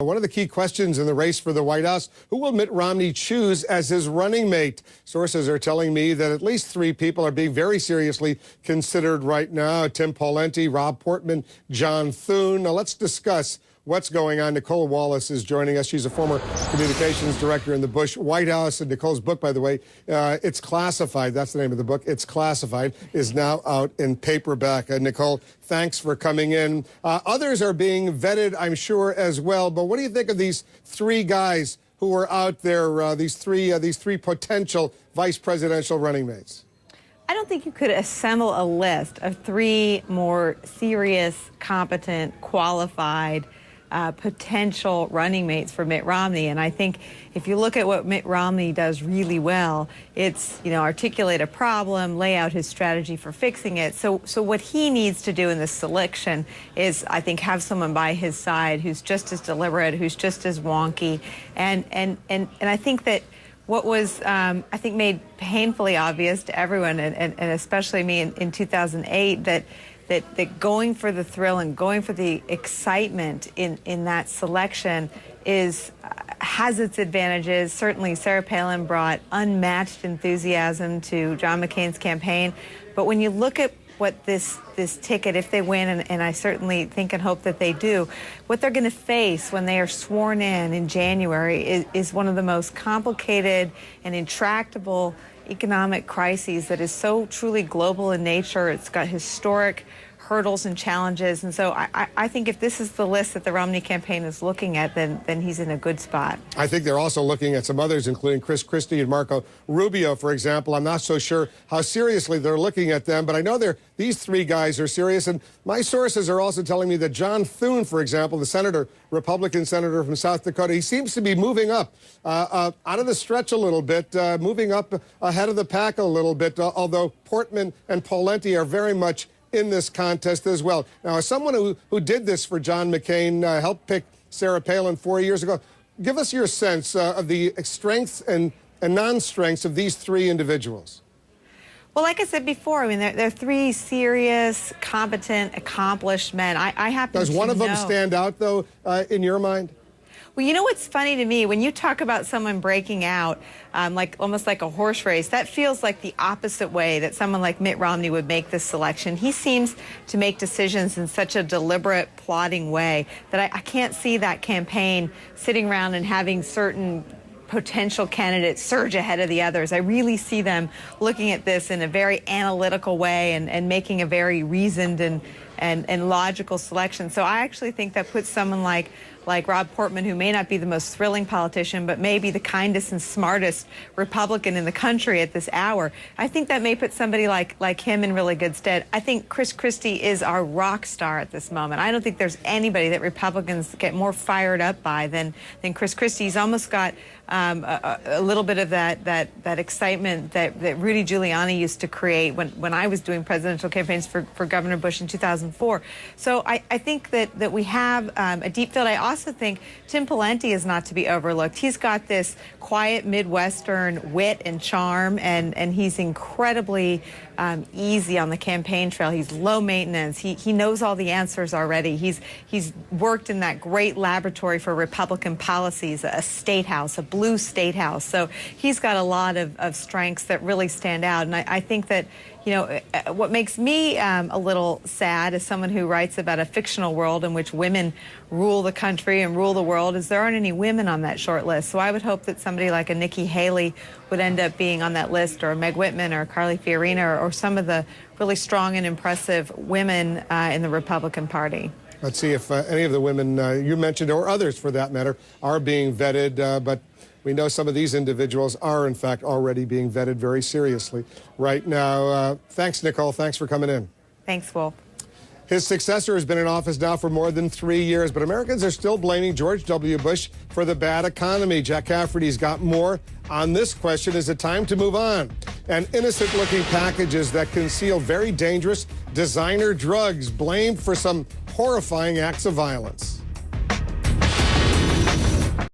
One of the key questions in the race for the White House, who will Mitt Romney choose as his running mate? Sources are telling me that at least 3 people are being very seriously considered right now. Tim Pawlenty, Rob Portman, John Thune. Now let's discuss what's going on. Nicolle Wallace is joining us. She's a former communications director in the Bush White House. And Nicole's book, by the way, It's Classified. That's the name of the book. It's Classified is now out in paperback. Nicolle, thanks for coming in. Others are being vetted, I'm sure, as well. But what do you think of these 3 guys who are out there, these three potential vice presidential running mates? I don't think you could assemble a list of 3 more serious, competent, qualified potential running mates for Mitt Romney. And I think if you look at what Mitt Romney does really well, it's, articulate a problem, lay out his strategy for fixing it. So what he needs to do in this selection is, I think, have someone by his side who's just as deliberate, who's just as wonky. And I think that what was, I think, made painfully obvious to everyone, and especially me in 2008, that going for the thrill and going for the excitement in that selection has its advantages. Certainly, Sarah Palin brought unmatched enthusiasm to John McCain's campaign. But when you look at what this ticket, if they win, and I certainly think and hope that they do, what they're going to face when they are sworn in January is one of the most complicated and intractable economic crises that is so truly global in nature. It's got historic hurdles and challenges. And so I think if this is the list that the Romney campaign is looking at, then he's in a good spot. I think they're also looking at some others, including Chris Christie and Marco Rubio, for example. I'm not so sure how seriously they're looking at them, but I know these 3 guys are serious. And my sources are also telling me that John Thune, for example, the Republican senator from South Dakota, he seems to be moving up out of the stretch a little bit, moving up ahead of the pack a little bit, although Portman and Pawlenty are very much in this contest as well. Now, as someone who did this for John McCain, helped pick Sarah Palin 4 years ago, give us your sense of the strengths and non-strengths of these 3 individuals. Well, like I said before, I mean, they're 3 serious, competent, accomplished men. I happen to know. Does one of them stand out, though, in your mind? Well, you know what's funny to me? When you talk about someone breaking out, almost like a horse race, that feels like the opposite way that someone like Mitt Romney would make this selection. He seems to make decisions in such a deliberate, plodding way that I can't see that campaign sitting around and having certain potential candidates surge ahead of the others. I really see them looking at this in a very analytical way and making a very reasoned and logical selection. So I actually think that puts someone like Rob Portman, who may not be the most thrilling politician, but may be the kindest and smartest Republican in the country at this hour. I think that may put somebody like him in really good stead. I think Chris Christie is our rock star at this moment. I don't think there's anybody that Republicans get more fired up by than Chris Christie. He's almost got a little bit of that excitement that Rudy Giuliani used to create when I was doing presidential campaigns for Governor Bush in 2004. So I think that we have a deep field. I also think Tim Pawlenty is not to be overlooked. He's got this quiet Midwestern wit and charm, and he's incredibly easy on the campaign trail. He's low maintenance. He knows all the answers already. He's worked in that great laboratory for Republican policies, a state house, a blue state house. So he's got a lot of strengths that really stand out. And I think that, what makes me a little sad as someone who writes about a fictional world in which women rule the country and rule the world is there aren't any women on that short list. So I would hope that somebody like a Nikki Haley would end up being on that list, or a Meg Whitman or Carly Fiorina, or some of the really strong and impressive women in the Republican Party. Let's see if any of the women you mentioned, or others for that matter, are being vetted, but we know some of these individuals are, in fact, already being vetted very seriously right now. Thanks, Nicolle. Thanks for coming in. Thanks, Wolf. His successor has been in office now for more than 3 years, but Americans are still blaming George W. Bush for the bad economy. Jack Cafferty's got more on this question. Is it time to move on? And innocent-looking packages that conceal very dangerous designer drugs blamed for some horrifying acts of violence.